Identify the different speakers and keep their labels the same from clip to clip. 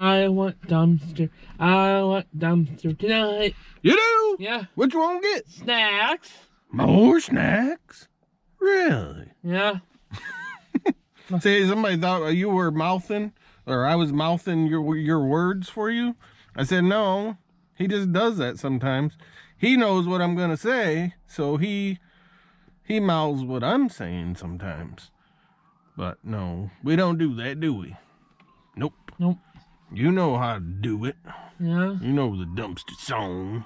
Speaker 1: I want dumpster tonight.
Speaker 2: You do?
Speaker 1: Yeah.
Speaker 2: What you want to get?
Speaker 1: Snacks.
Speaker 2: More snacks? Really?
Speaker 1: Yeah.
Speaker 2: See, somebody thought you were mouthing, or I was mouthing your words for you. I said, no, he just does that sometimes. He knows what I'm going to say, so he mouths what I'm saying sometimes. But no, we don't do that, do we? Nope.
Speaker 1: Nope.
Speaker 2: You know how to do it.
Speaker 1: Yeah.
Speaker 2: You know the dumpster song.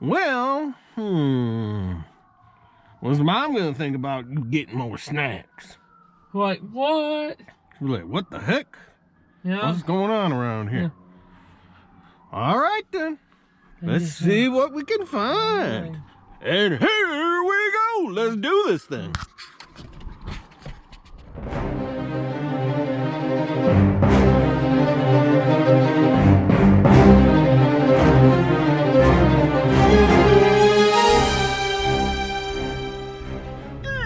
Speaker 2: Well, what's mom gonna think about you getting more snacks?
Speaker 1: Like, what?
Speaker 2: She's like, what the heck?
Speaker 1: Yeah.
Speaker 2: What's going on around here? Yeah. All right, then. Let's see what we can find. And here we go. Let's do this thing.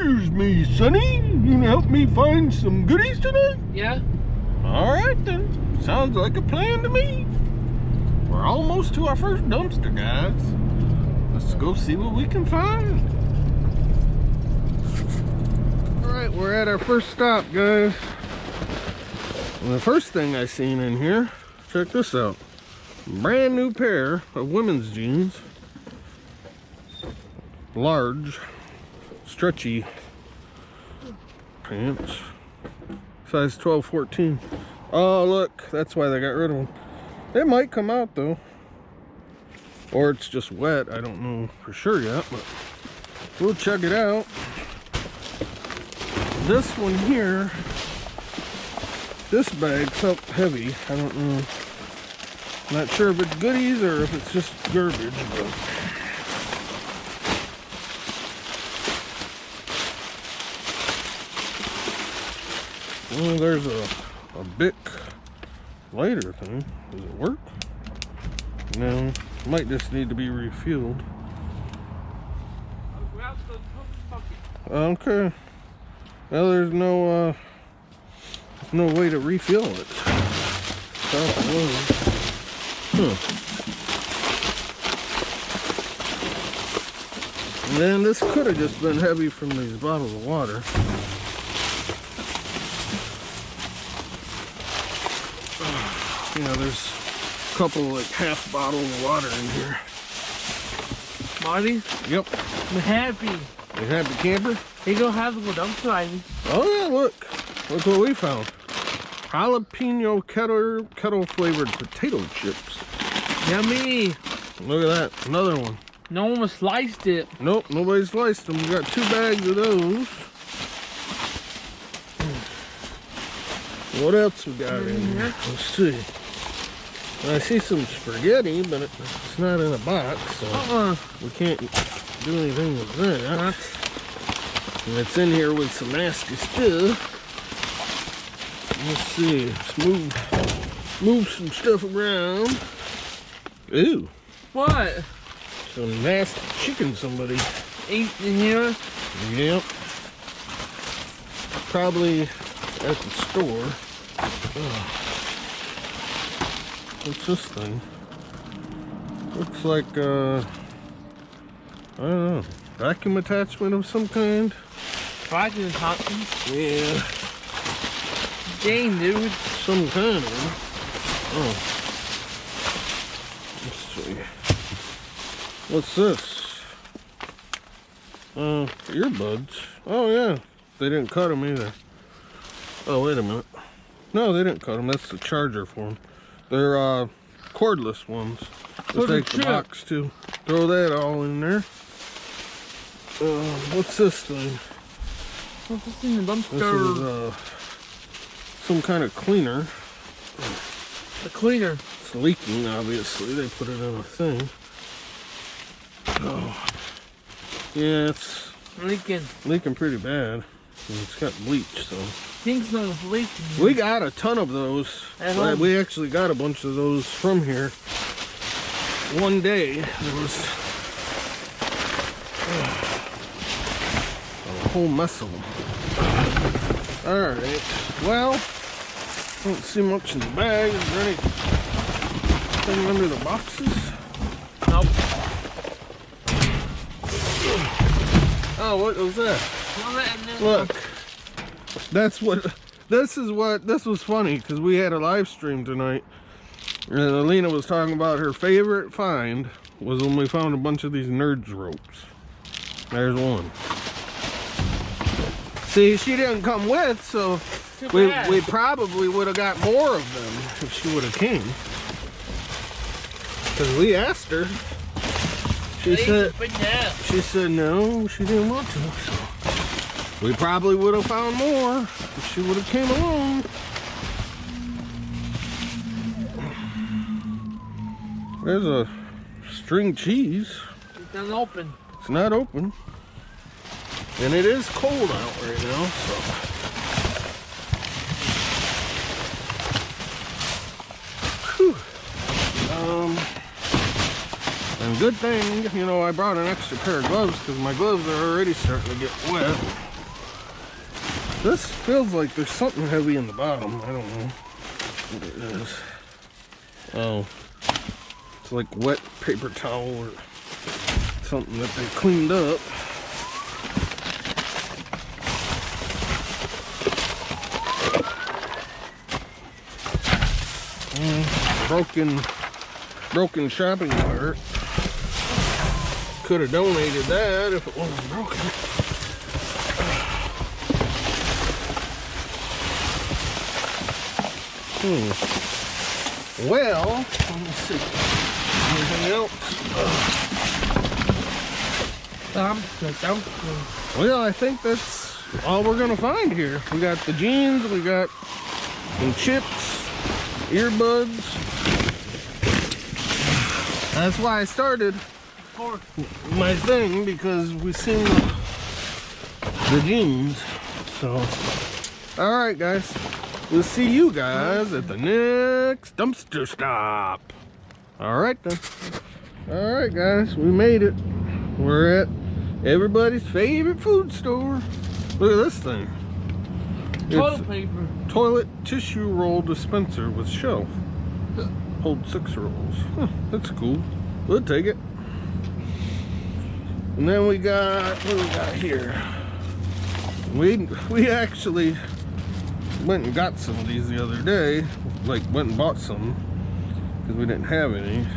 Speaker 2: Excuse me, Sonny. You gonna help me find some goodies tonight?
Speaker 1: Yeah.
Speaker 2: All right, then. Sounds like a plan to me. We're almost to our first dumpster, guys. Let's go see what we can find. All right, we're at our first stop, guys. And the first thing I seen in here, check this out. Brand new pair of women's jeans. Large, stretchy pants. Size 12, 14. Oh, look, that's why they got rid of them. They might come out though, or it's just wet. I don't know for sure yet, but we'll check it out. This one here, this bag felt heavy. I don't know. Not sure if it's goodies or if it's just garbage, but well, there's a Bic lighter thing. Does it work? No, might just need to be refueled. Okay. Well, there's no way to refill it. And then this could have just been heavy from these bottles of water. Yeah, there's a couple like half bottles of water in here.
Speaker 1: Marty?
Speaker 2: Yep.
Speaker 1: I'm happy.
Speaker 2: You happy, camper?
Speaker 1: You don't have to go dumpster diving.
Speaker 2: Oh yeah, look. Look what we found. Jalapeno kettle flavored potato chips.
Speaker 1: Yummy.
Speaker 2: Look at that. Another one.
Speaker 1: No one sliced it.
Speaker 2: Nope, nobody sliced them. We got 2 bags of those. What else we got in here? Let's see. I see some spaghetti, but it's not in a box, so we can't do anything with that. And it's in here with some nasty stuff. Let's see. Let's move some stuff around. Ooh.
Speaker 1: What?
Speaker 2: Some nasty chicken somebody
Speaker 1: ate in here?
Speaker 2: Yep. Probably at the store. Oh. What's this thing? Looks like I don't know, vacuum attachment of some kind.
Speaker 1: Vacuum attachment?
Speaker 2: Yeah.
Speaker 1: Dang, dude.
Speaker 2: Some kind of one. Oh. Let's see. What's this? Earbuds. Oh yeah. They didn't cut them either. Oh, wait a minute. No, they didn't cut them. That's the charger for them. They're cordless ones. We'll take the box too. Throw that all in there. What's this thing?
Speaker 1: What's this in the dumpster?
Speaker 2: This is some kind of cleaner.
Speaker 1: The cleaner.
Speaker 2: It's leaking, obviously. They put it in a thing. Oh. Yeah, it's leaking pretty bad. And it's got bleach, so.
Speaker 1: Things not leaking.
Speaker 2: We got a ton of those. We actually got a bunch of those from here. One day, there was a whole mess of them. All right. Well, Don't see much in the bag. Is there anything under the boxes?
Speaker 1: Nope.
Speaker 2: Oh, what was that?
Speaker 1: Look.
Speaker 2: This was funny because we had a live stream tonight. And Alina was talking about her favorite find was when we found a bunch of these nerds ropes. There's one. See, she didn't come with, so we probably would have got more of them if she would have came. Because we asked her. She said no, she didn't want to. So we probably would have found more if she would have came along. There's a string cheese.
Speaker 1: It's not open.
Speaker 2: It's not open. And it is cold out right now, so. Whew. And good thing, you know, I brought an extra pair of gloves because my gloves are already starting to get wet. This feels like there's something heavy in the bottom. I don't know what it is. Oh. It's like wet paper towel or something that they cleaned up. Broken shopping cart. Could have donated that if it wasn't broken. Well, let me see. Anything else?
Speaker 1: Dumpster.
Speaker 2: Well, I think that's all we're gonna find here. We got the jeans, we got some chips, earbuds. That's why I started my thing, because we seen the jeans. So, all right, guys. We'll see you guys at the next dumpster stop. All right, then. All right, guys. We made it. We're at everybody's favorite food store. Look at this thing.
Speaker 1: Toilet paper.
Speaker 2: Toilet tissue roll dispenser with shelf. Hold 6 rolls. Huh, that's cool. We'll take it. And then we got, what do we got here? We actually went and got some of these the other day. Like, went and bought some because we didn't have any.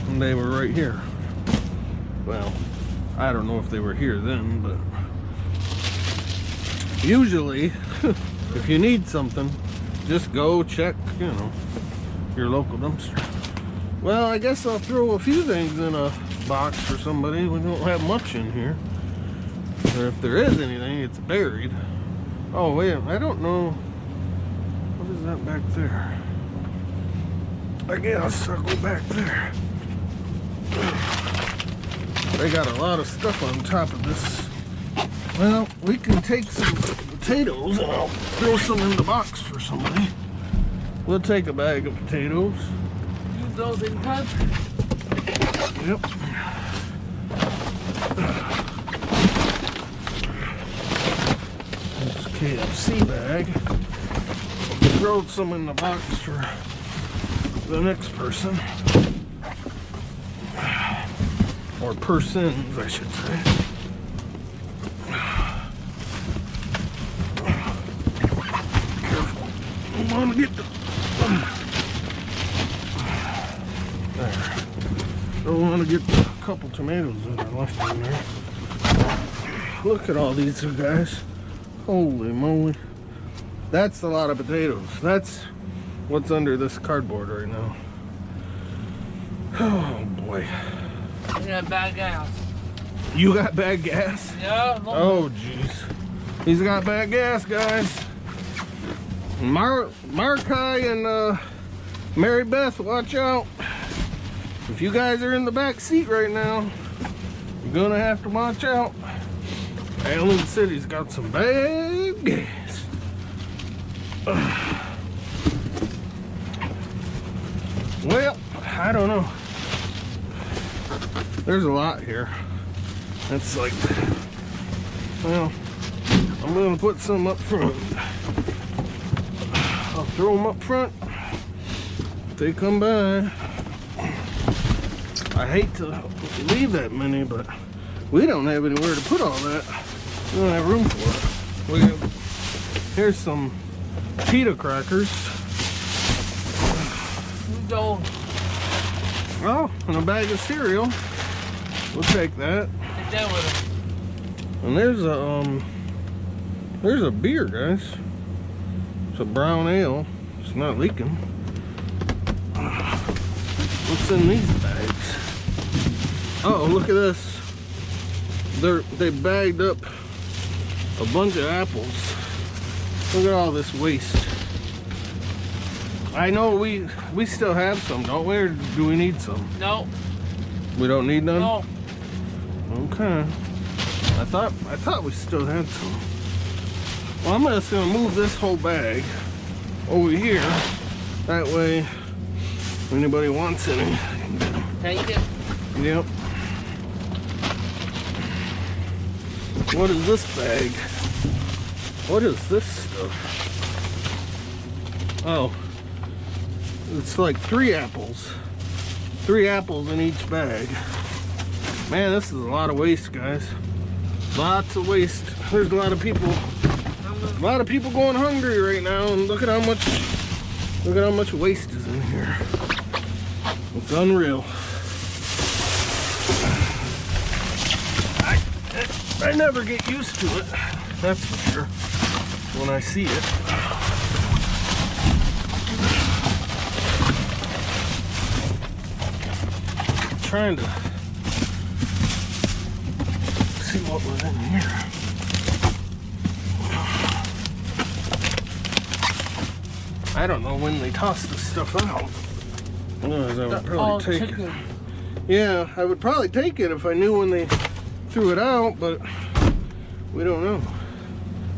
Speaker 2: And they were right here. Well, I don't know if they were here then, but usually if you need something, just go check, you know, your local dumpster. Well, I guess I'll throw a few things in a box for somebody. We don't have much in here. Or if there is anything, it's buried. Oh, wait, I don't know. What is that back there? I guess I'll go back there. They got a lot of stuff on top of this. Well, we can take some potatoes and I'll throw some in the box for somebody. We'll take a bag of potatoes.
Speaker 1: Use those in cups?
Speaker 2: Yep. This KFC bag. Throw some in the box for the next person. Or persons, I should say. Careful. Don't want to get the... There. Don't want to get the couple tomatoes that are left in there. Look at all these two guys. Holy moly. That's a lot of potatoes. That's what's under this cardboard right now. Oh boy.
Speaker 1: I got bad gas.
Speaker 2: You got bad gas?
Speaker 1: Yeah.
Speaker 2: Oh jeez. He's got bad gas, guys. Markai and Mary Beth, watch out. If you guys are in the back seat right now, you're gonna have to watch out. Allen City's got some bad gas. Well, I don't know. There's a lot here. It's like, well, I'm gonna put some up front. throw them up front if they come by. I hate to leave that many, but we don't have anywhere to put all that. We don't have room for it. Here's some pita crackers. Oh, and a bag of cereal. We'll take that.
Speaker 1: Take that with us.
Speaker 2: And there's a beer, guys. It's a brown ale. It's not leaking. What's in these bags? Oh, look at this. They bagged up a bunch of apples. Look at all this waste. I know we still have some, don't we? Or do we need some?
Speaker 1: No.
Speaker 2: We don't need none?
Speaker 1: No.
Speaker 2: Okay. I thought we still had some. Well, I'm just gonna move this whole bag over here. That way, if anybody wants any, I can get them.
Speaker 1: Take it.
Speaker 2: Yep. What is this bag? What is this stuff? Oh, it's like 3 apples. 3 apples in each bag. Man, this is a lot of waste, guys. Lots of waste. There's a lot of people going hungry right now, and look at how much waste is in here. It's unreal. I never get used to it, that's for sure, when I see it. I'm trying to see what was in here. I don't know when they toss this stuff out. Otherwise, I would probably take it. Yeah, I would probably take it if I knew when they threw it out, but we don't know.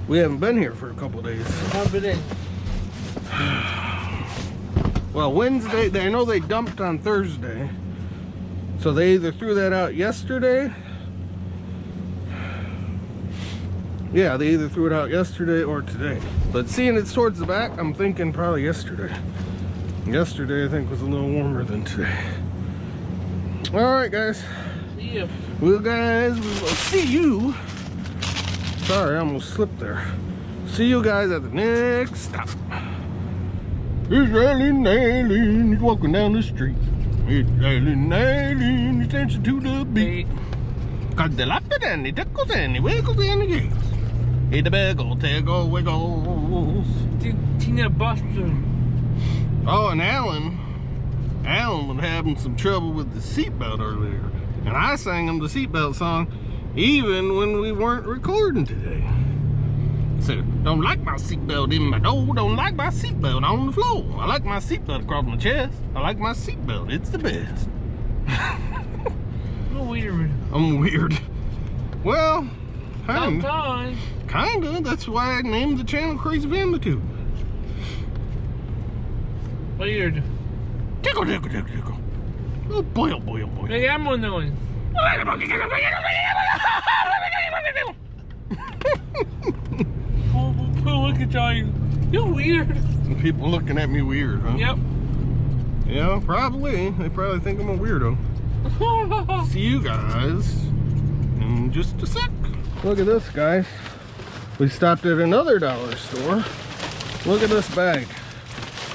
Speaker 2: We haven't been here for a couple days.
Speaker 1: Dump it in.
Speaker 2: Well, Wednesday, I know they dumped on Thursday. So they either threw that out yesterday. Yeah, they either threw it out yesterday or today. But seeing it's towards the back, I'm thinking probably yesterday. Yesterday, I think, was a little warmer than today. All right, guys.
Speaker 1: See you.
Speaker 2: Well, guys, we will see you. Sorry, I almost slipped there. See you guys at the next stop. It's Alien Alien. He's walking down the street. It's Alien Alien. He's dancing to the beat. Cause the laughter and he tickles and he wiggles and he giggles. He the bagel, tickle, wiggles.
Speaker 1: Tina Buster.
Speaker 2: Oh, and Alan was having some trouble with the seatbelt earlier. And I sang him the seatbelt song even when we weren't recording today. I said, don't like my seatbelt in my door, don't like my seatbelt on the floor. I like my seatbelt across my chest. I like my seatbelt, it's the best.
Speaker 1: You're weird.
Speaker 2: I'm weird. Well,
Speaker 1: Sometimes.
Speaker 2: Kinda, that's why I named the channel Crazy Family Tube.
Speaker 1: Weird.
Speaker 2: Tickle, tickle, tickle, tickle. Oh boy, oh boy, oh boy.
Speaker 1: Make animal noise. Look at you. You're weird.
Speaker 2: People looking at me weird, huh?
Speaker 1: Yep.
Speaker 2: Yeah, probably. They probably think I'm a weirdo. See you guys in just a sec. Look at this, guys. We stopped at another dollar store. Look at this bag.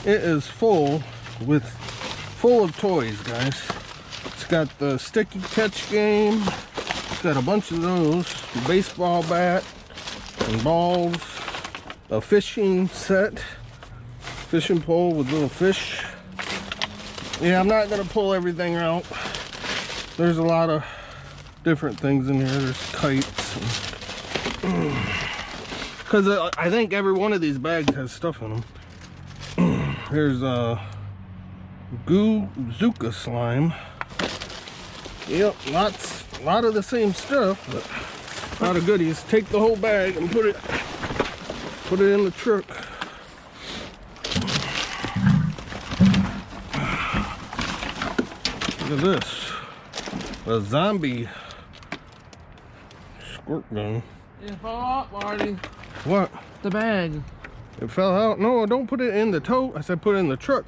Speaker 2: It is full of toys, guys. It's got the sticky catch game. It's got a bunch of those. A baseball bat and balls. A fishing set. Fishing pole with little fish. Yeah, I'm not gonna pull everything out. There's a lot of different things in here. There's kites. Because I think every one of these bags has stuff in them. Here's a Zuka slime. Yep, a lot of the same stuff, but a lot of goodies. Take the whole bag and put it in the truck. Look at this. A zombie squirt gun.
Speaker 1: Yeah, follow up, Marty.
Speaker 2: What?
Speaker 1: The bag.
Speaker 2: It fell out. No, don't put it in the tote. I said put it in the truck.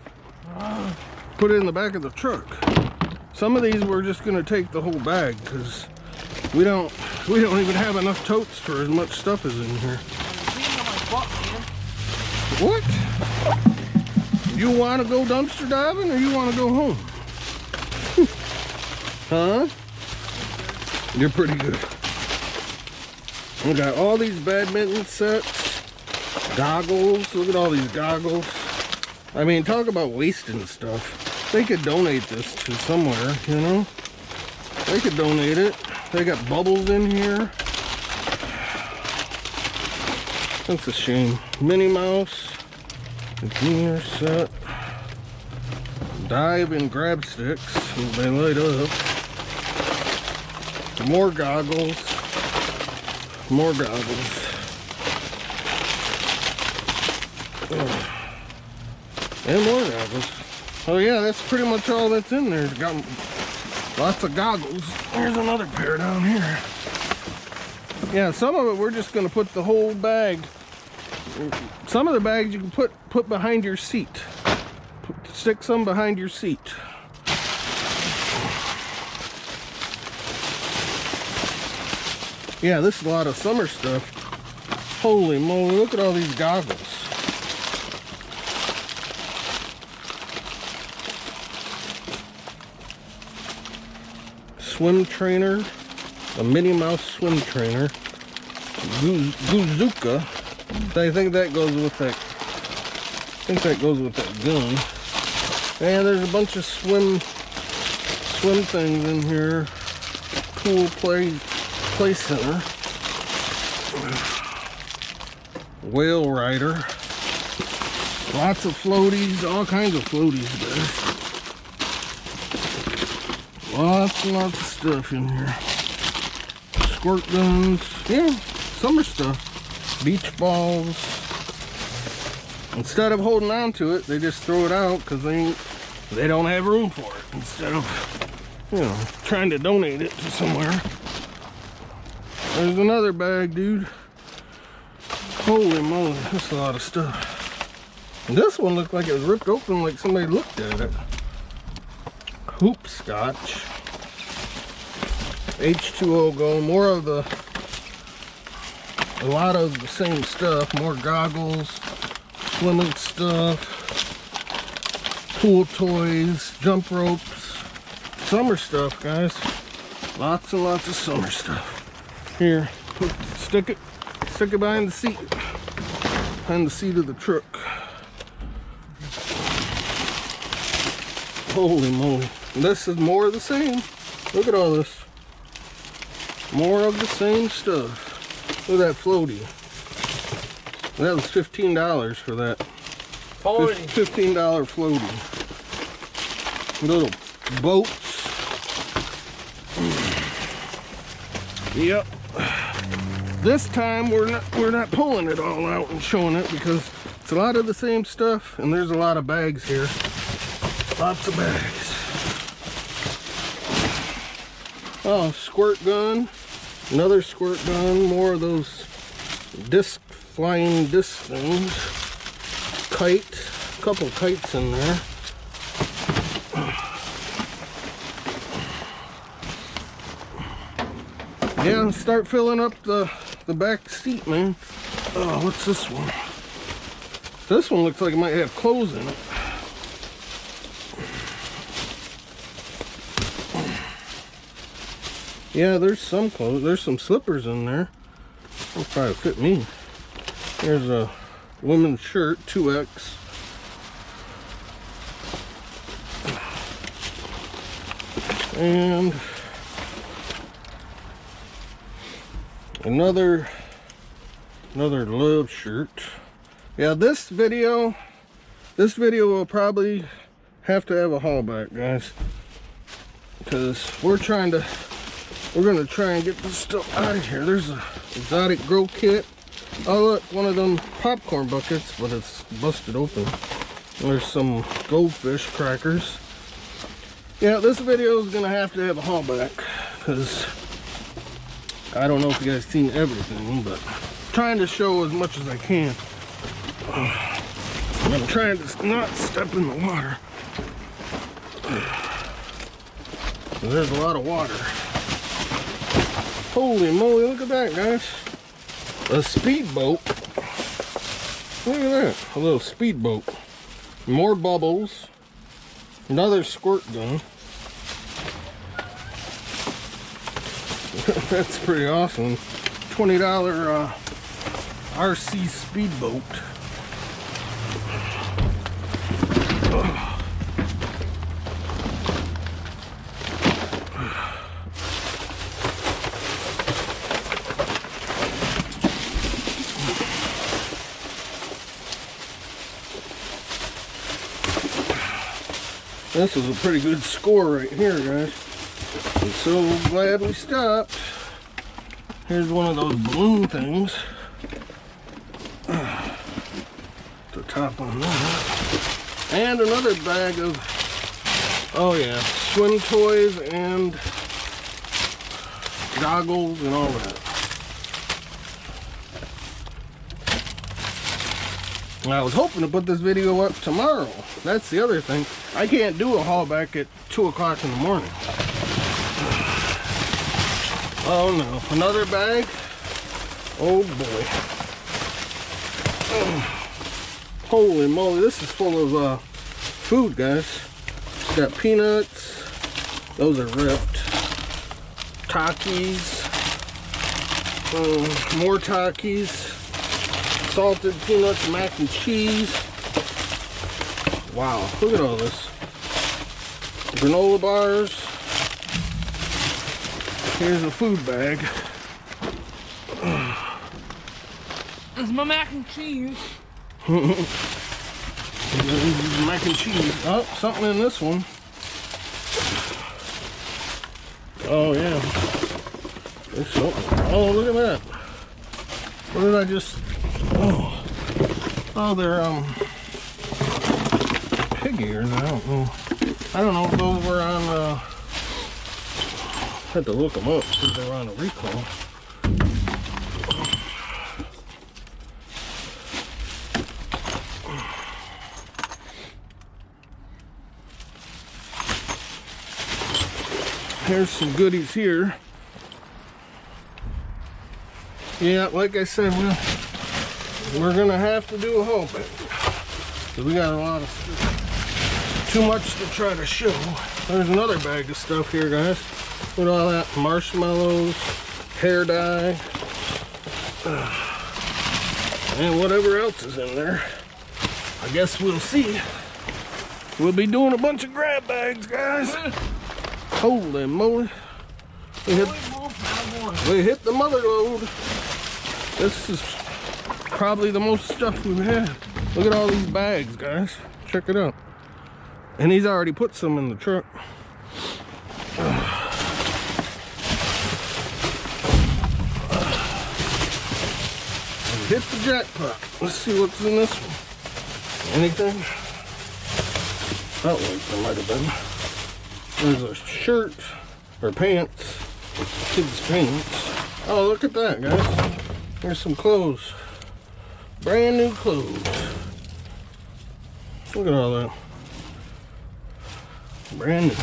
Speaker 2: Put it in the back of the truck. Some of these we're just gonna take the whole bag because we don't even have enough totes for as much stuff as in here. What? You want to go dumpster diving or you want to go home? Huh? You're pretty good. We got all these badminton sets, goggles. Look at all these goggles. I mean, talk about wasting stuff. They could donate this to somewhere, you know? They could donate it. They got bubbles in here. That's a shame. Minnie Mouse. Junior set. Dive and grab sticks. They light up. More goggles. More goggles. And more goggles. Oh yeah, that's pretty much all that's in there. It's got lots of goggles. There's another pair down here. Yeah, some of it we're just gonna put the whole bag. Some of the bags you can put behind your seat. Stick some behind your seat. Yeah, this is a lot of summer stuff. Holy moly, look at all these goggles. Swim trainer, a Minnie Mouse swim trainer, Guzuka. I think that goes with that. I think that goes with that gun. And there's a bunch of swim things in here. Cool play center. Whale rider. Lots of floaties, all kinds of floaties there. Lots and lots of stuff in here. Squirt guns. Yeah, summer stuff. Beach balls. Instead of holding on to it, they just throw it out because they don't have room for it. Instead of, you know, trying to donate it to somewhere. There's another bag, dude. Holy moly, that's a lot of stuff. And this one looked like it was ripped open, like somebody looked at it. Hoop scotch. H2O go. More of a lot of the same stuff. More goggles, swimming stuff, pool toys, jump ropes, summer stuff, guys. Lots and lots of summer stuff. Here, stick it behind the seat of the truck. Holy moly. This is more of the same. Look at all this. More of the same stuff. Look at that floaty. That was $15 for that. $15 floaty. Little boats. Yep. This time we're not pulling it all out and showing it because it's a lot of the same stuff and there's a lot of bags here. Lots of bags. Oh, squirt gun. Another squirt gun. More of those flying disc things. Kite. A couple kites in there. Yeah, start filling up the back seat, man. Oh, what's this one? This one looks like it might have clothes in it. Yeah, there's some clothes. There's some slippers in there. That'll probably fit me. There's a woman's shirt, 2X. And another love shirt. Yeah, this video will probably have to have a haul back, guys, because we're gonna try and get this stuff out of here. There's a exotic grow kit. Oh look, one of them popcorn buckets, but it's busted open. There's some goldfish crackers. Yeah, this video is gonna have to have a haul back because I don't know if you guys seen everything, but I'm trying to show as much as I can. I'm trying to not step in the water. There's a lot of water. Holy moly, look at that, guys. A speedboat. Look at that, a little speedboat. More bubbles. Another squirt gun. That's pretty awesome. $20 RC speedboat. This is a pretty good score right here, guys. I'm so glad we stopped. Here's one of those balloon things. The top on that. And another bag of, oh yeah, swim toys and goggles and all that. I was hoping to put this video up tomorrow. That's the other thing. I can't do a haul back at 2 o'clock in the morning. Oh no, another bag? Oh boy. Holy moly, this is full of food, guys. It's got peanuts. Those are ripped. Takis. More Takis. Salted peanuts, mac and cheese. Wow, look at all this. Granola bars. Here's a food bag.
Speaker 1: It's my mac and cheese.
Speaker 2: Mac and cheese. Oh, something in this one. Oh yeah. There's something. Oh, look at that. What did I just... Oh, they're pig ears. I don't know. I don't know if those were on. Had to look them up since they were on a recall. Here's some goodies here. Yeah, like I said, we're gonna have to do a haul back. So we got a lot of stuff. Too much to try to show. There's another bag of stuff here, guys. Look at all that. Marshmallows, hair dye, and whatever else is in there. I guess we'll see. We'll be doing a bunch of grab bags, guys. Holy moly. We hit the mother load. This is probably the most stuff we've had. Look at all these bags, guys. Check it out. And he's already put some in the truck. Hit the jackpot. Let's see what's in this one. Anything? Felt like there might have been. There's a shirt or pants. Kids' pants. Oh, look at that, guys. Here's some clothes. Brand new clothes. Look at all that. Brand new.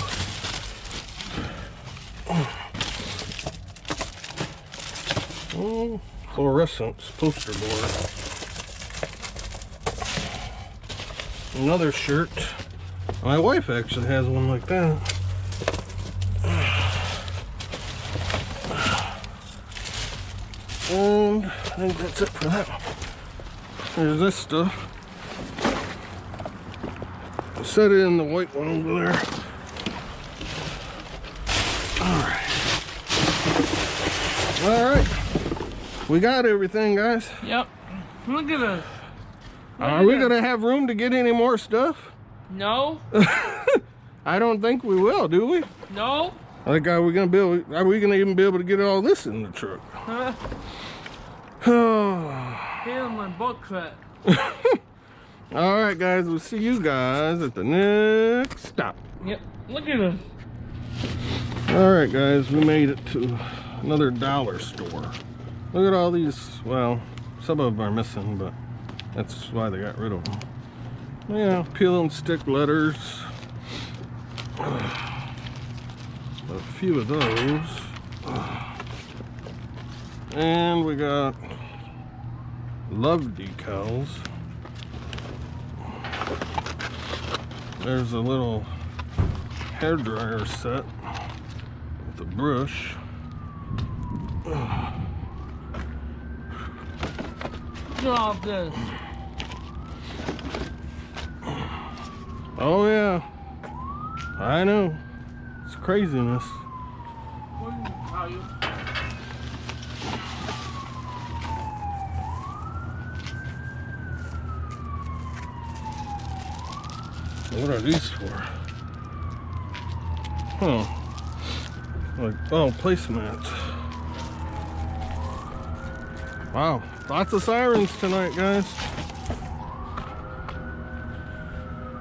Speaker 2: Oh, fluorescence poster board. Another shirt. My wife actually has one like that. And I think that's it for that one. There's this stuff. Set it in the white one over there. Alright. We got everything, guys.
Speaker 1: Yep. Look at us.
Speaker 2: Are we gonna have room to get any more stuff?
Speaker 1: No.
Speaker 2: I don't think we will, do we?
Speaker 1: No.
Speaker 2: Like, are we gonna even be able to get all this in the truck?
Speaker 1: Feeling my butt cut.
Speaker 2: Alright, guys, we'll see you guys at the next stop.
Speaker 1: Yep. Look at us.
Speaker 2: Alright, guys, we made it to another dollar store. Look at all these. Well, some of them are missing, but That's why they got rid of them. Yeah, peel and stick letters. A few of those. And we got love decals. There's a little hair dryer set with a brush.
Speaker 1: Get off this.
Speaker 2: Oh yeah, I know. It's craziness.
Speaker 1: How are you?
Speaker 2: What are these for? Huh. Like, oh, placemats. Wow, lots of sirens tonight, guys.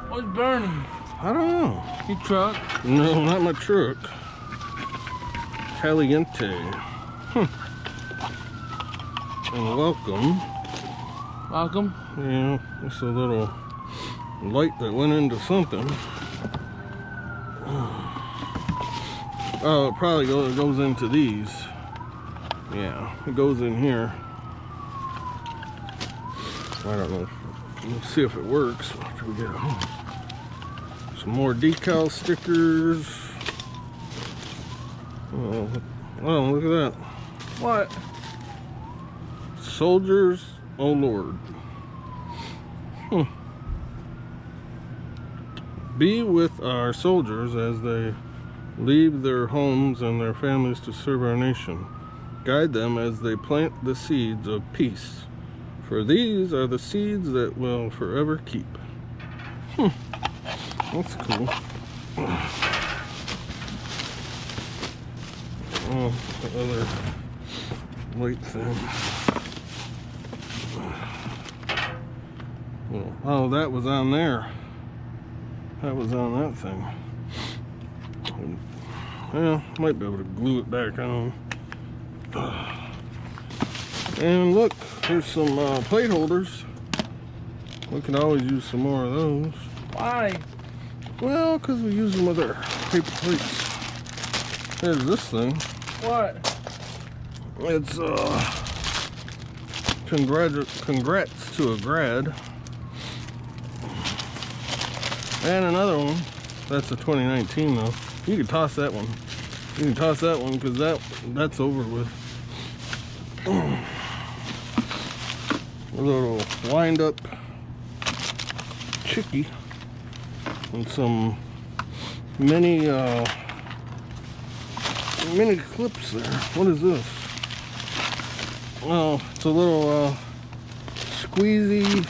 Speaker 1: What's burning?
Speaker 2: I don't know.
Speaker 1: Your truck?
Speaker 2: No, not my truck. Caliente. And welcome.
Speaker 1: Welcome.
Speaker 2: Yeah, just a little light that went into something. Oh, it probably goes into these. Yeah, it goes in here. I don't know. We'll see if it works after we get it home. Some more decal stickers. Oh, look at that.
Speaker 1: What?
Speaker 2: Soldiers, oh Lord. Be with our soldiers as they leave their homes and their families to serve our nation. Guide them as they plant the seeds of peace. For these are the seeds that will forever keep. That's cool. Oh, the other light thing. Oh, that was on there. That was on that thing. Well, might be able to glue it back on. And look, here's some plate holders. We can always use some more of those.
Speaker 1: Why?
Speaker 2: Well, because we use them with our paper plates. Here's this thing.
Speaker 1: What?
Speaker 2: It's congrats to a grad. And another one. That's a 2019 though. You can toss that one. You can toss that one because that's over with. A little wind up chickie and some mini clips there. What is this? Oh, it's a little squeezy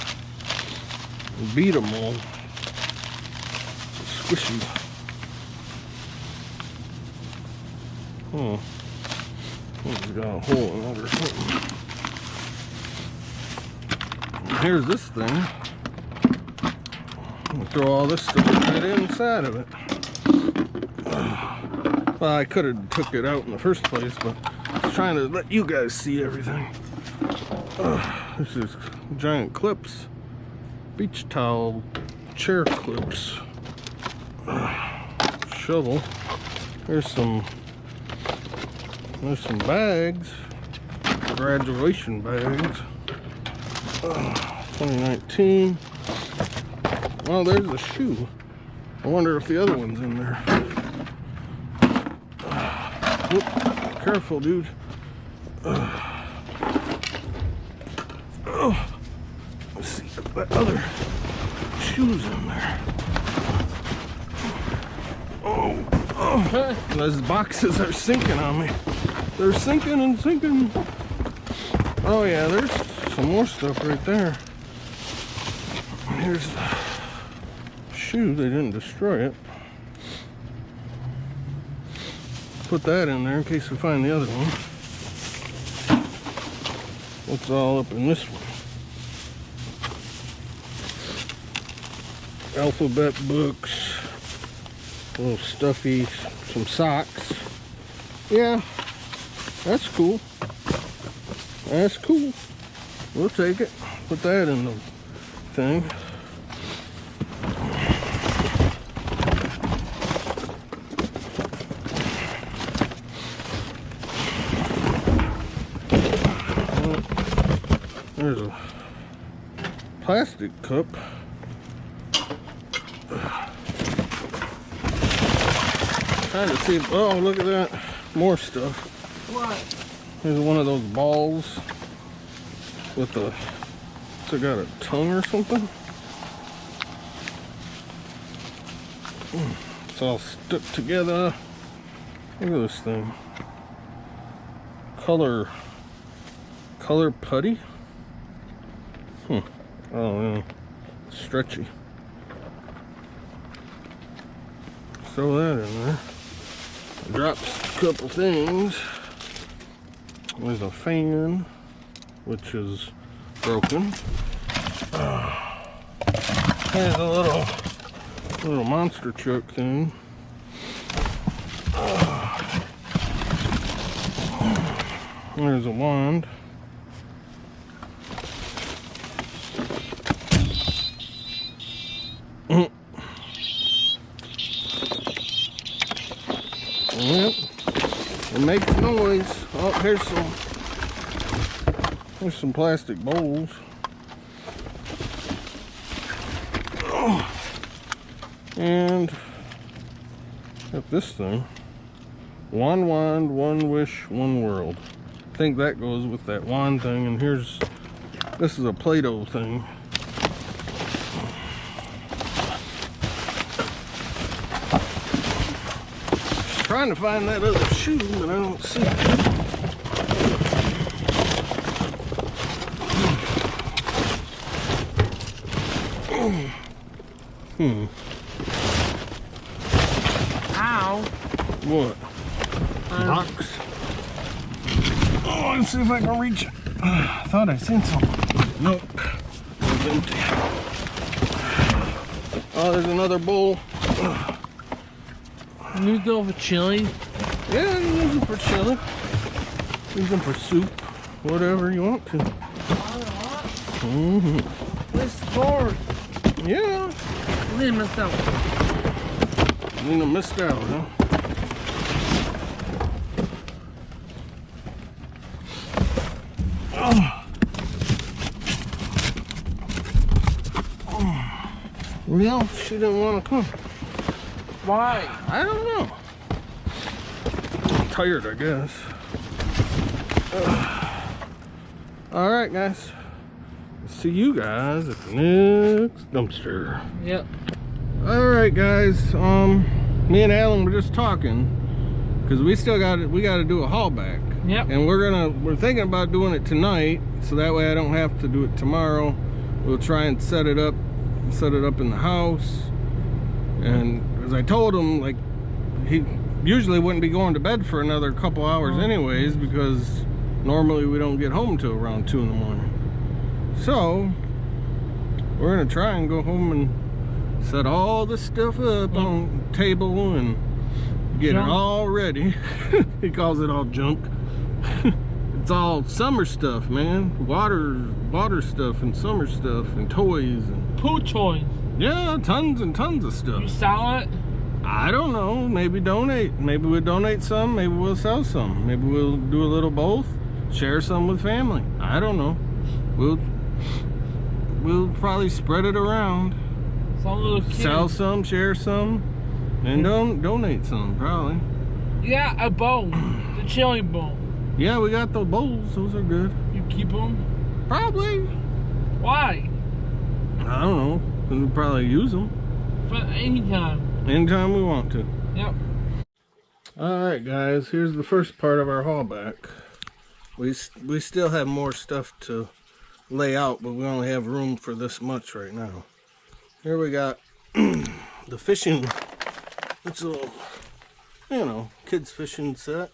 Speaker 2: beat-em-all. Squishy. Oh, it's got a hole in it or something. Here's this thing. I'll throw all this stuff right inside of it. Well, I could have took it out in the first place, but I was trying to let you guys see everything. This is giant clips. Beach towel chair clips. Shovel. There's some bags. Graduation bags. 2019. Well, there's a shoe. I wonder if the other one's in there. Whoop, careful, dude. Let's see if that other shoe's in there. Oh, those boxes are sinking on me. They're sinking and sinking. Oh yeah, there's some more stuff right there. Here's the shoe. They didn't destroy it. Put that in there in case we find the other one. What's all up in this one? Alphabet books, a little stuffy, some socks. Yeah, that's cool. That's cool. We'll take it. Put that in the thing. There's a plastic cup. Trying to see. Oh, look at that. More stuff.
Speaker 1: What?
Speaker 2: There's one of those balls with the. It's got a tongue or something. It's all stuck together. Look at this thing. Color putty. Oh yeah, stretchy. Throw that in there. Drops a couple things. There's a fan, which is broken. Here's a little monster truck thing. There's a wand. Yep, it makes noise. Oh, here's some plastic bowls. Oh. And got this thing. One wand, one wish, one world. I think that goes with that wand thing. And this is a Play-Doh thing. Trying to find that other shoe, but I don't see it.
Speaker 1: Ow.
Speaker 2: What? Box? Oh, let's see if I can reach it. I thought I seen something. Nope. It's empty. Oh, there's another bowl.
Speaker 1: Use them for chili.
Speaker 2: Yeah, you use them for chili. Use them for soup. Whatever you want to.
Speaker 1: This board.
Speaker 2: Yeah.
Speaker 1: Lena missed out.
Speaker 2: Lena missed out, huh? Well, she didn't want to come.
Speaker 1: Why?
Speaker 2: I don't know. I'm tired, I guess. Alright, guys. See you guys at the next dumpster.
Speaker 1: Yep.
Speaker 2: Alright, guys. Me and Alan were just talking because we got to do a haul back.
Speaker 1: Yep.
Speaker 2: And we're thinking about doing it tonight, so that way I don't have to do it tomorrow. We'll try and set it up in the house. And as I told him, like, he usually wouldn't be going to bed for another couple hours anyways, because normally we don't get home till around 2 in the morning. So we're gonna try and go home and set all this stuff up on the table and get it all ready. He calls it all junk. It's all summer stuff, man. Water stuff and summer stuff and toys and
Speaker 1: Poo toys.
Speaker 2: yeah, tons and tons of stuff.
Speaker 1: You sell it?
Speaker 2: I don't know. Maybe donate. Maybe we'll donate some. Maybe we'll sell some. Maybe we'll do a little both. Share some with family. I don't know. We'll probably spread it around.
Speaker 1: Some little kids.
Speaker 2: Sell some, share some, and donate some probably.
Speaker 1: Yeah, a bowl. The chili bowl.
Speaker 2: Yeah, we got the bowls. Those are good.
Speaker 1: You keep them?
Speaker 2: Probably.
Speaker 1: Why?
Speaker 2: I don't know. We'll probably use them.
Speaker 1: But anytime.
Speaker 2: Anytime we want to.
Speaker 1: Yep.
Speaker 2: Alright guys, here's the first part of our haul back. We still have more stuff to lay out, but we only have room for this much right now. Here we got the fishing. It's a little, you know, kids fishing set.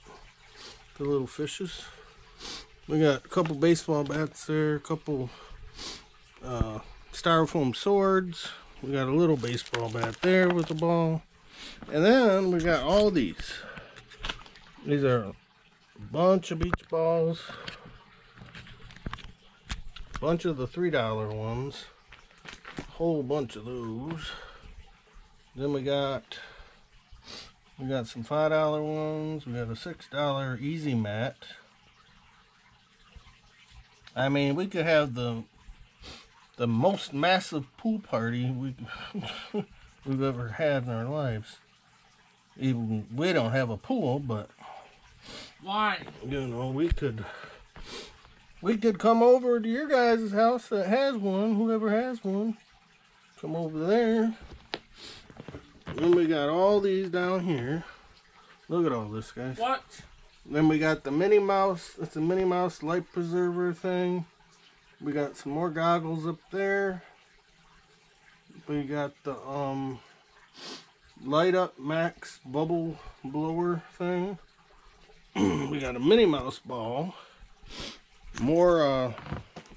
Speaker 2: The little fishes. We got a couple baseball bats there, a couple styrofoam swords. We got a little baseball bat there with the ball. And then we got all these. These are a bunch of beach balls. A bunch of the $3 ones. whole bunch of those. Then we got some $5 ones. We got a $6 Easy Mat. I mean, we could have the most massive pool party we've ever had in our lives. Even we don't have a pool, but
Speaker 1: Why?
Speaker 2: you know, we could come over to your guys' house that has one, whoever has one. Come over there. Then we got all these down here. Look at all this, guys.
Speaker 1: What?
Speaker 2: Then we got the Minnie Mouse. It's a Minnie Mouse life preserver thing. We got some more goggles up there. We got the Light Up Max bubble blower thing. We got a Minnie Mouse ball. More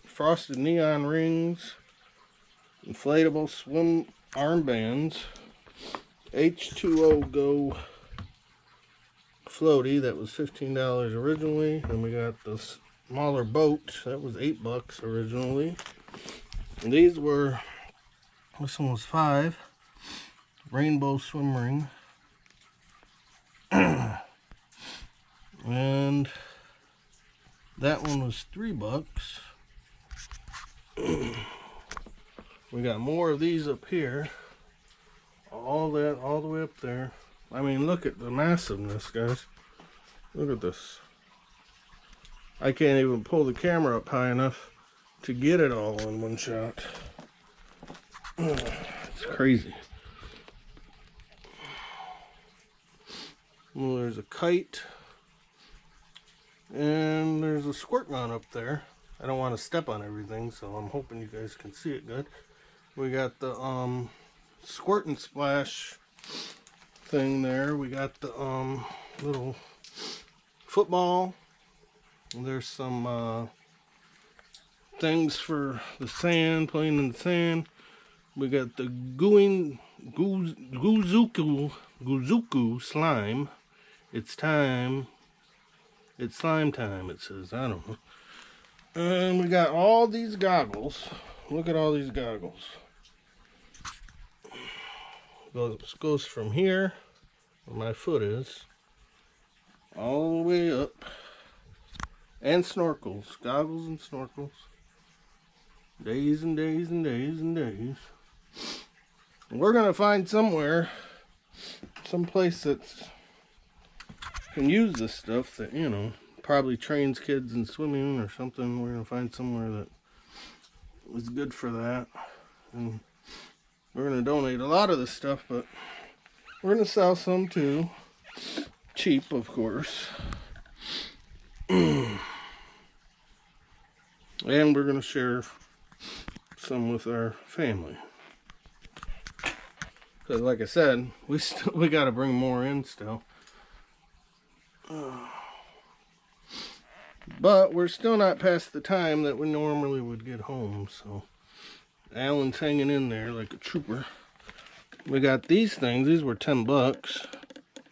Speaker 2: frosted neon rings. Inflatable swim armbands. H2O Go floaty that was $15 originally. Then we got the smaller boat that was $8 originally. And these were, this one was $5. Rainbow swim ring. And that one was $3. We got more of these up here. All the way up there. I mean, look at the massiveness, guys. Look at this. I can't even pull the camera up high enough to get it all in one shot. It's crazy. Well, there's a kite. And there's a squirt gun up there. I don't want to step on everything, so I'm hoping you guys can see it good. We got the squirt and splash thing there. We got the little football. There's some things for the sand, playing in the sand. We got the Guzuku slime. It's time. It's slime time, it says. I don't know. And we got all these goggles. Look at all these goggles. Goes from here, where my foot is, all the way up. And snorkels. Goggles and snorkels. Days and days and days and days. And we're going to find somewhere, someplace that's can use this stuff that, you know, probably trains kids in swimming or something. We're going to find somewhere that is good for that. And we're going to donate a lot of this stuff, but we're going to sell some too. Cheap, of course. And we're going to share some with our family. Because like I said, we got to bring more in still. But we're still not past the time that we normally would get home, so Alan's hanging in there like a trooper. We got these things. These were $10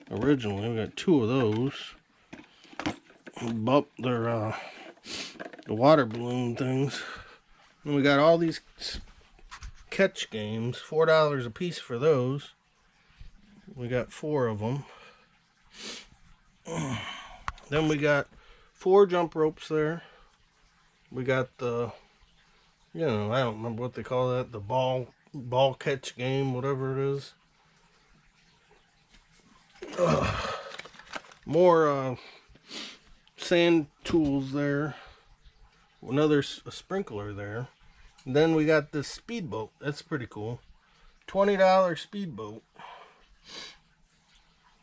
Speaker 2: originally. We got 2 of those. But they're the water balloon things. And we got all these catch games. $4 a piece for those. We got 4 of them. Then we got 4 jump ropes there. We got the, you know, I don't remember what they call that, the ball catch game, whatever it is. More sand tools there. Another sprinkler there. And then we got this speedboat. That's pretty cool. $20 speedboat.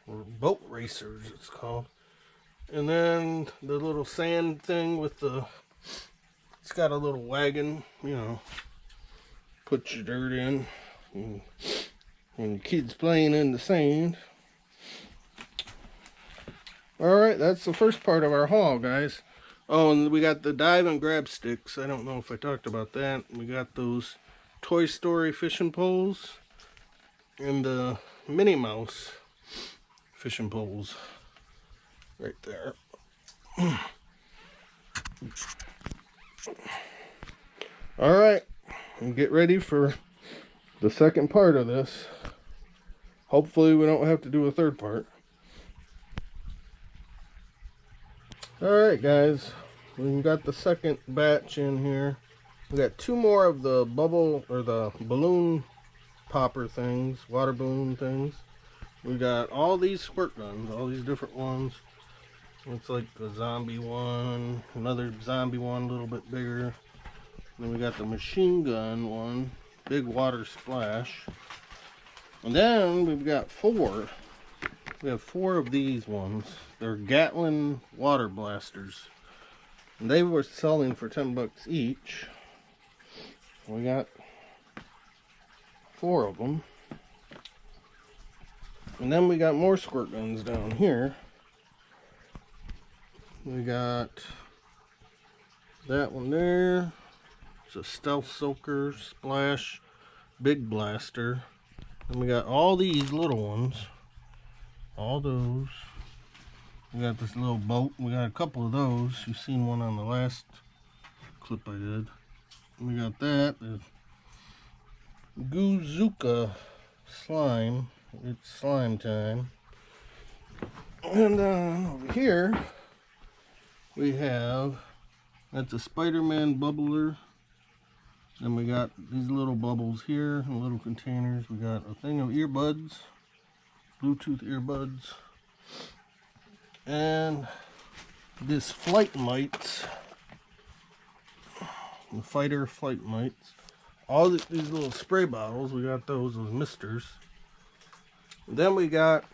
Speaker 2: Or boat racers, it's called. And then the little sand thing with the, it's got a little wagon, you know, put your dirt in and your kids playing in the sand. Alright, that's the first part of our haul, guys. Oh, and we got the dive and grab sticks. I don't know if I talked about that. We got those Toy Story fishing poles and the Minnie Mouse fishing poles right there. All right, and get ready for the second part of this. Hopefully we don't have to do a third part. Alright guys, we got the second batch in here. We got 2 more of the bubble or the balloon popper things, water balloon things. We got all these squirt guns, all these different ones. Looks like the zombie one, another zombie one a little bit bigger. Then we got the machine gun one, big water splash. And then we've got 4. We have 4 of these ones. They're Gatlin water blasters. And they were selling for 10 bucks each. We got 4 of them. And then we got more squirt guns down here. We got that one there. It's a stealth soaker, splash, big blaster. And we got all these little ones. All those. We got this little boat. We got a couple of those. You've seen one on the last clip I did. We got that. The Goozuka slime. It's slime time. And over here we have, that's a Spider-Man bubbler. Then we got these little bubbles here in little containers. We got a thing of earbuds, Bluetooth earbuds, and this flight mites, the fighter flight mites. All these little spray bottles, we got those misters. Then we got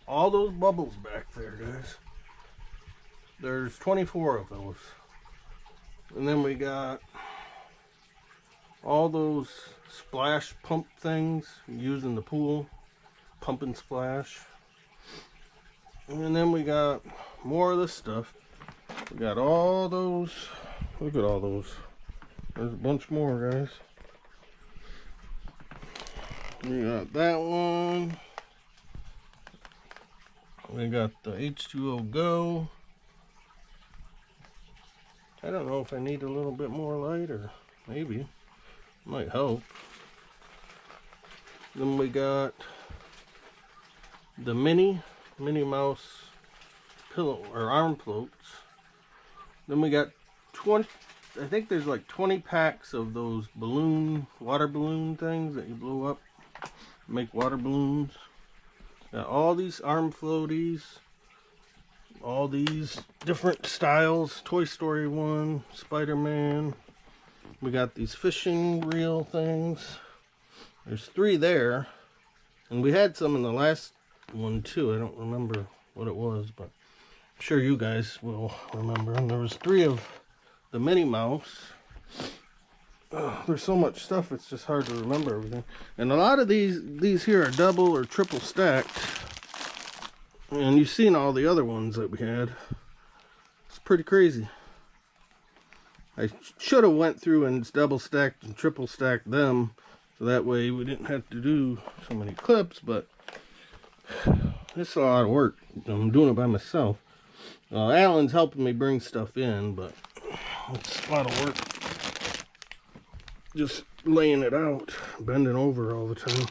Speaker 2: all those bubbles back there, guys. There's 24 of those. And then we got all those splash pump things used in the pool, pump and splash. And then we got more of this stuff. We got all those, look at all those. There's a bunch more, guys. We got that one. We got the H2O Go. I don't know if I need a little bit more light, or maybe. Might help. Then we got the Minnie Mouse pillow or arm floats. Then we got 20, I think there's like 20 packs of those water balloon things that you blow up, make water balloons. Got all these arm floaties, all these different styles, Toy Story 1, Spider-Man. We got these fishing reel things. There's 3 there. And we had some in the last one too. I don't remember what it was, but I'm sure you guys will remember. And there was 3 of the Minnie Mouse. There's so much stuff, it's just hard to remember everything. And a lot of these here are double or triple stacked. And you've seen all the other ones that we had. It's pretty crazy. I should have went through and double stacked and triple stacked them, so that way we didn't have to do so many clips, but it's a lot of work. I'm doing it by myself. Alan's helping me bring stuff in, but it's a lot of work. Just laying it out, bending over all the time.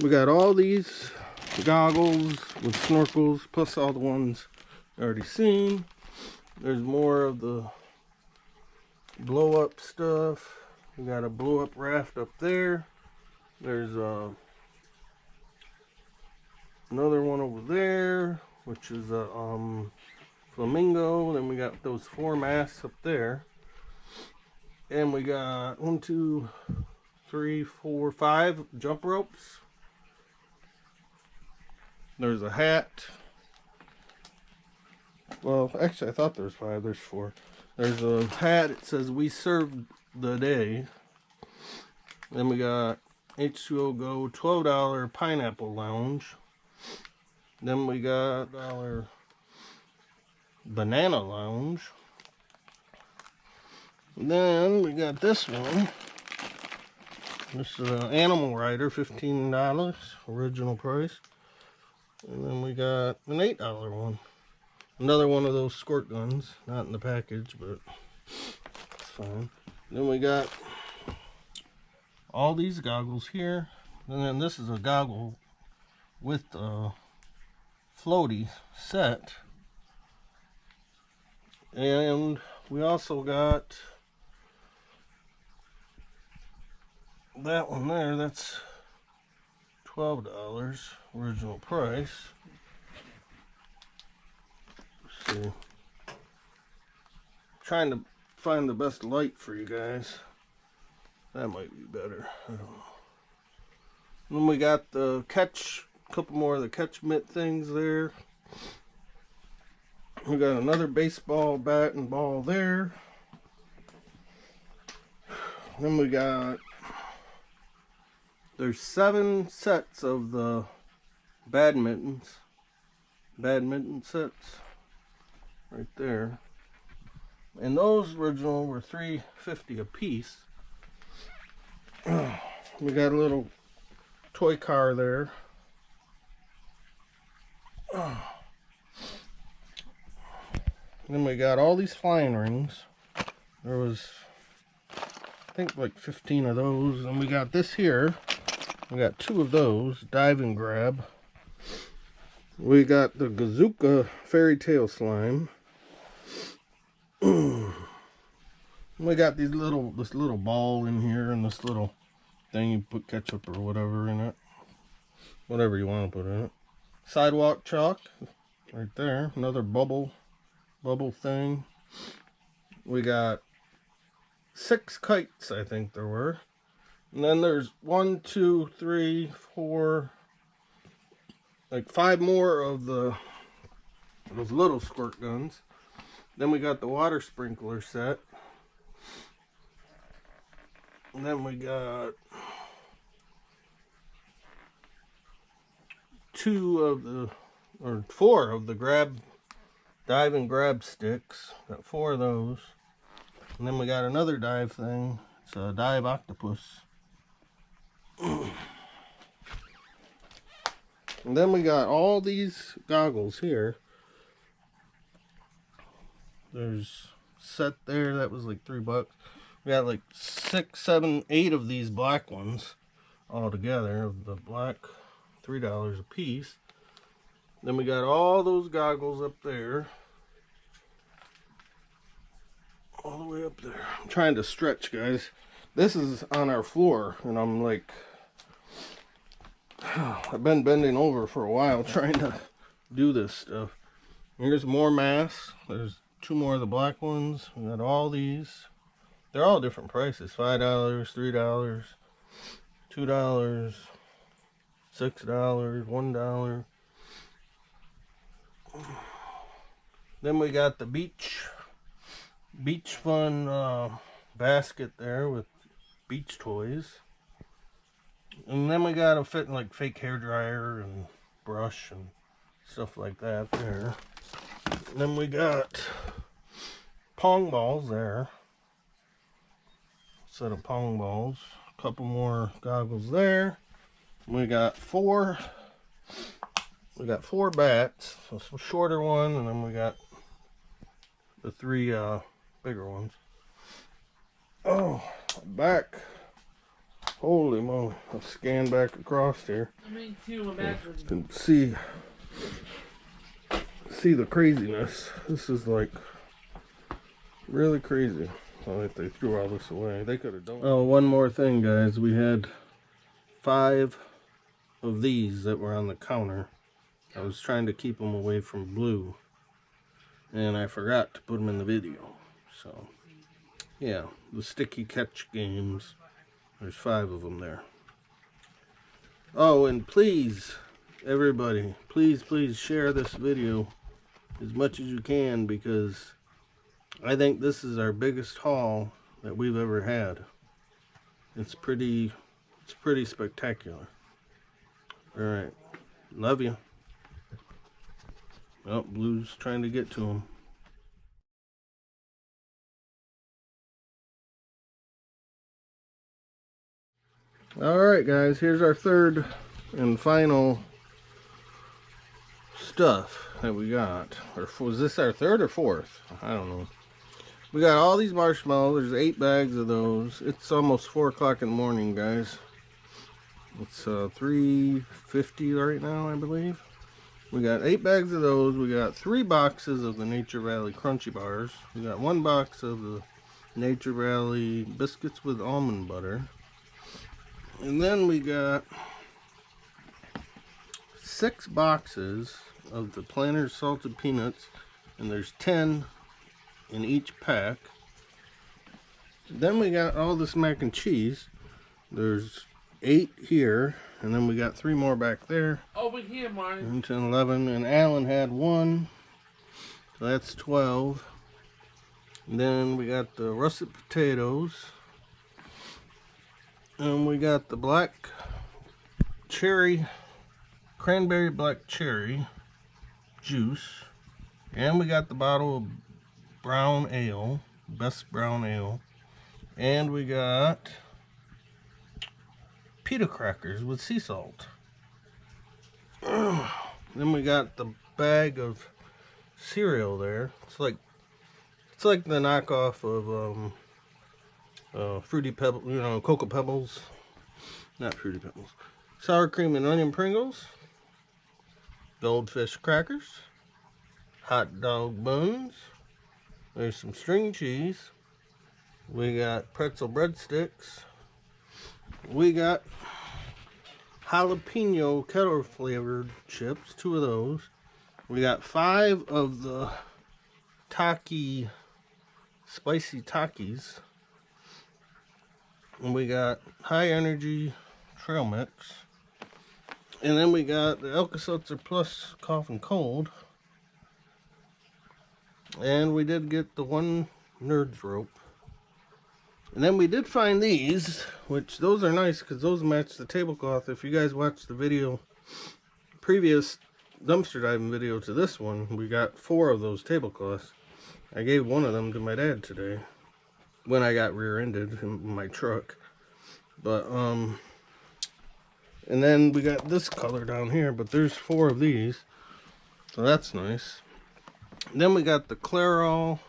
Speaker 2: We got all these goggles with snorkels, plus all the ones I already seen. There's more of the blow up stuff. We got a blow up raft up there. There's another one over there, which is a flamingo. Then we got those 4 masks up there. And we got 1, 2, 3, 4, 5 jump ropes. There's a hat. Well, actually, I thought there was 5. There's 4. There's a hat. It says "We served the day." Then we got H2O Go $12 pineapple lounge. Then we got $1 banana lounge. Then we got this one. This is an animal rider, $15 original price. And then we got an $8 one. Another one of those squirt guns. Not in the package, but it's fine. Then we got all these goggles here, and then this is a goggle with the floaty set. And we also got that one there. That's $12 original price. Let's see. Trying to find the best light for you guys. That might be better. I don't know. And then we got the catch, a couple more of the catch mitt things there. We got another baseball bat and ball there. Then we got, there's 7 sets of the badminton sets right there. And those original were $3.50 a piece. We got a little toy car there. Then we got all these flying rings. There was, I think, like 15 of those. And we got this here. We got 2 of those, dive and grab. We got the Gazooka fairy tale slime. We got this little ball in here, and this little thing you put ketchup or whatever in it. Whatever you want to put in it. Sidewalk chalk, right there. Another bubble thing. We got 6 kites, I think there were. And then there's 1, 2, 3, 4, like 5 more of those little squirt guns. Then we got the water sprinkler set. And then we got 4 of the dive and grab sticks. Got 4 of those. And then we got another dive thing. It's a dive octopus. And then we got all these goggles here. There's a set there that was like $3. We got like 6, 7, 8 of these black ones all together. The black, $3 a piece. Then we got all those goggles up there. All the way up there. I'm trying to stretch, guys. This is on our floor, and I'm like, I've been bending over for a while trying to do this stuff. Here's more masks. There's 2 more of the black ones. We got all these. They're all different prices. $5, $3, $2, $6, $1. Then we got the beach fun basket there with beach toys. And then we got a like fake hair dryer and brush and stuff like that there. And then we got pong balls there. Set of pong balls. A couple more goggles there. We got 4 bats. So some shorter one, and then we got the 3 bigger ones. Oh, back. Holy moly. I'll scan back across here.
Speaker 1: Me too, I'm back.
Speaker 2: You can see the craziness. This is like really crazy. How that they threw all this away. They could have done. Oh, one more thing, guys. We had 5 of these that were on the counter. I was trying to keep them away from blue, and I forgot to put them in the video. So, yeah, the sticky catch games. There's 5 of them there. Oh, and please, everybody, please share this video as much as you can, because I think this is our biggest haul that we've ever had. It's pretty spectacular. All right, love you. Oh, Blue's trying to get to him. All right, guys, here's our third and final stuff that we got. Or was this our third or fourth? I don't know. We got all these marshmallows. There's 8 bags of those. It's almost 4 o'clock in the morning, guys. It's 3:50 right now, I believe. We got 8 bags of those. We got 3 boxes of the Nature Valley Crunchy Bars. We got 1 box of the Nature Valley Biscuits with Almond Butter. And then we got 6 boxes of the Planters Salted Peanuts. And there's 10 in each pack. Then we got all this mac and cheese. There's 8 here, and then we got 3 more back there.
Speaker 1: Over here, Marty.
Speaker 2: And 10, 11, and Alan had 1, so that's 12. And then we got the russet potatoes, and we got the black cherry, cranberry black cherry juice, and we got the bottle of brown ale, best brown ale, and we got pita crackers with sea salt. Then we got the bag of cereal there. It's like the knockoff of Fruity Pebbles, you know, Cocoa Pebbles. Not Fruity Pebbles. Sour cream and onion Pringles. Goldfish crackers. Hot dog buns. There's some string cheese. We got pretzel breadsticks. We got jalapeno kettle flavored chips, 2 of those. We got 5 of the Taki spicy Takis. And we got high energy trail mix. And then we got the Alka-Seltzer Plus Cough and Cold. And we did get the 1 Nerds rope. And then we did find these, which those are nice because those match the tablecloth. If you guys watched the video, previous dumpster diving video to this one, we got 4 of those tablecloths. I gave 1 of them to my dad today when I got rear-ended in my truck. But, and then we got this color down here, but there's 4 of these. So that's nice. And then we got the Clairol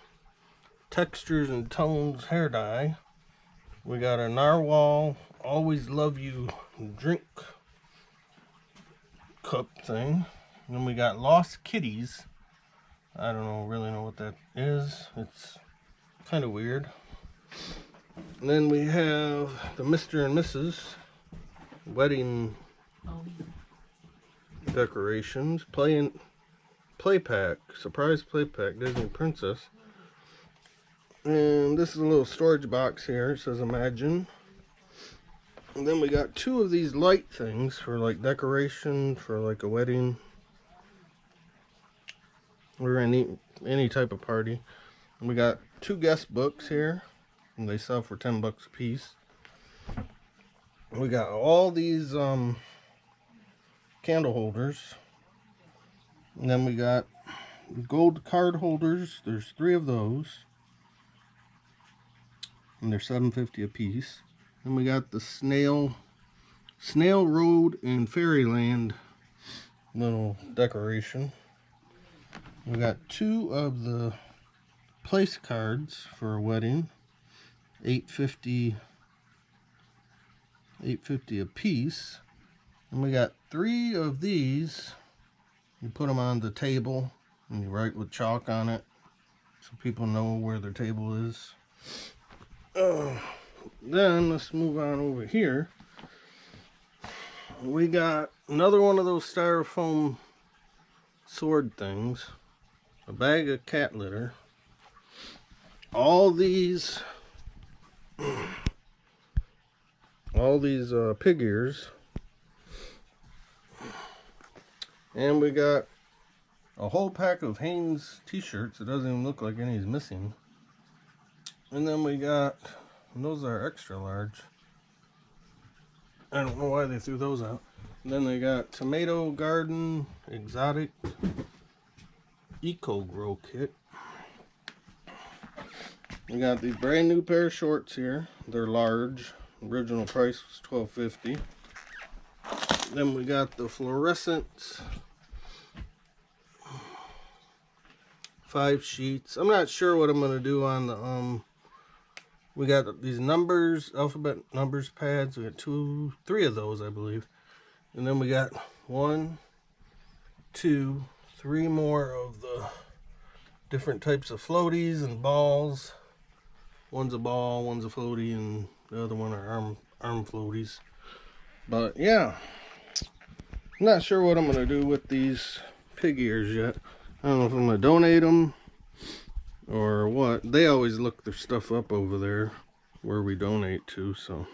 Speaker 2: Textures and Tones hair dye. We got a Narwhal Always Love You drink cup thing. And then we got Lost Kitties. I don't really know what that is. It's kind of weird. And then we have the Mr. and Mrs. wedding decorations. Play pack. Surprise play pack. Disney Princess. And this is a little storage box here. It says Imagine. And then we got 2 of these light things for like decoration for like a wedding or any type of party. And we got 2 guest books here, and they sell for 10 bucks a piece. We got all these candle holders. And then we got gold card holders. There's 3 of those. And they're $7.50 a piece. And we got the Snail Road and Fairyland little decoration. We got 2 of the place cards for a wedding, $8.50 a piece. And we got 3 of these. You put them on the table and you write with chalk on it so people know where their table is. Then let's move on over here. We got another one of those styrofoam sword things, a bag of cat litter, all these pig ears, and we got a whole pack of Hanes t-shirts. It doesn't even look like any is missing. And then we got, and those are extra large. I don't know why they threw those out. And then they got Tomato Garden Exotic Eco Grow Kit. We got these brand new pair of shorts here. They're large. Original price was $12.50. Then we got the fluorescent 5 sheets. I'm not sure what I'm gonna do on the we got these numbers, alphabet numbers pads. We got 3 of those, I believe. And then we got 1, 2, 3 more of the different types of floaties and balls. One's a ball, one's a floaty, and the other one are arm floaties. But yeah, I'm not sure what I'm gonna do with these pig ears yet. I don't know if I'm gonna donate them or what. They always look their stuff up over there where we donate to, so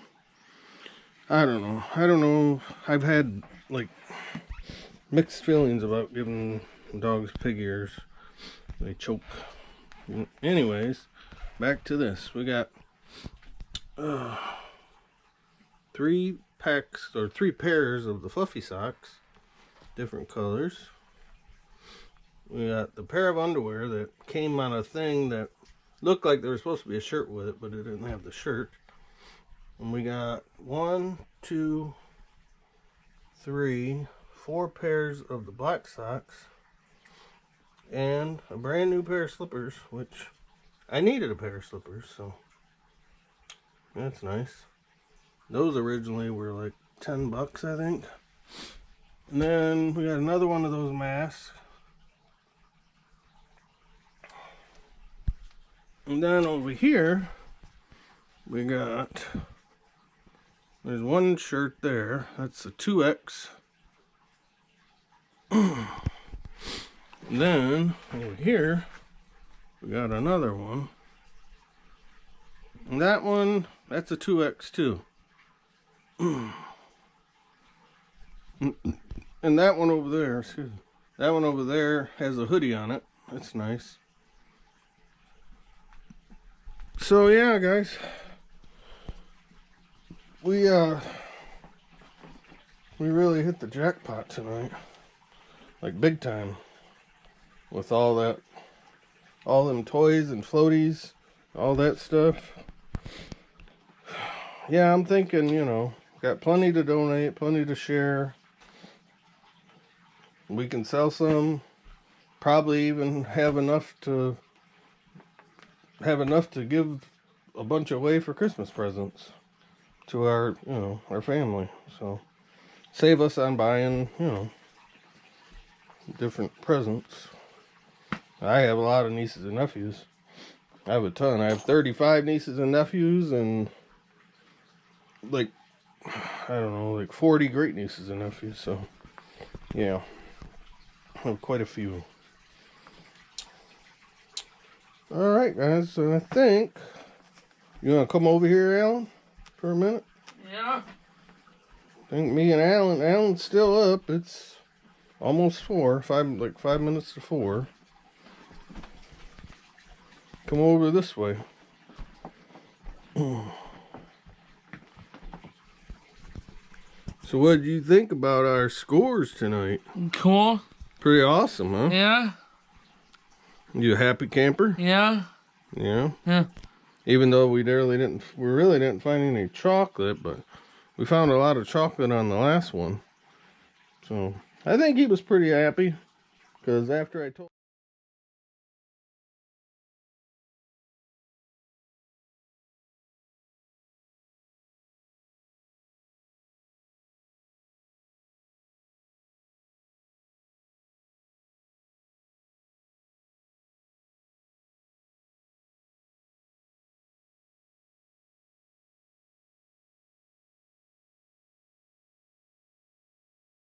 Speaker 2: I don't know. I've had like mixed feelings about giving dogs pig ears. They choke. Anyways, back to this. We got 3 packs or 3 pairs of the fluffy socks, different colors. We got the pair of underwear that came on a thing that looked like there was supposed to be a shirt with it, but it didn't have the shirt. And we got 1, 2, 3, 4 pairs of the black socks and a brand new pair of slippers, which I needed a pair of slippers, so that's nice. Those originally were like $10, I think. And then we got another one of those masks. And then over here, we got, there's one shirt there. That's a 2X. Then over here, we got another one. And that one, that's a 2X too. And that one over there, excuse me, that one over there has a hoodie on it. That's nice. So yeah, guys, we really hit the jackpot tonight, like big time, with all them toys and floaties, all that stuff. Yeah, I'm thinking, you know, got plenty to donate, plenty to share. We can sell some, probably even have enough to give a bunch away for Christmas presents to our, you know, our family. So save us on buying, you know, different presents. I have a lot of nieces and nephews. I have a ton. I have 35 nieces and nephews and like, I don't know, like 40 great nieces and nephews. So yeah, I have quite a few. Alright guys, so I think you want to come over here, Alan, for a minute?
Speaker 1: Yeah.
Speaker 2: I think me and Alan's still up. It's almost 4, like 5 minutes to 4. Come over this way. So what did you think about our scores tonight?
Speaker 1: Cool.
Speaker 2: Pretty awesome, huh?
Speaker 1: Yeah.
Speaker 2: You a happy camper?
Speaker 1: Yeah.
Speaker 2: Yeah.
Speaker 1: Yeah.
Speaker 2: Even though we really didn't find any chocolate, but we found a lot of chocolate on the last one. So I think he was pretty happy, because after I told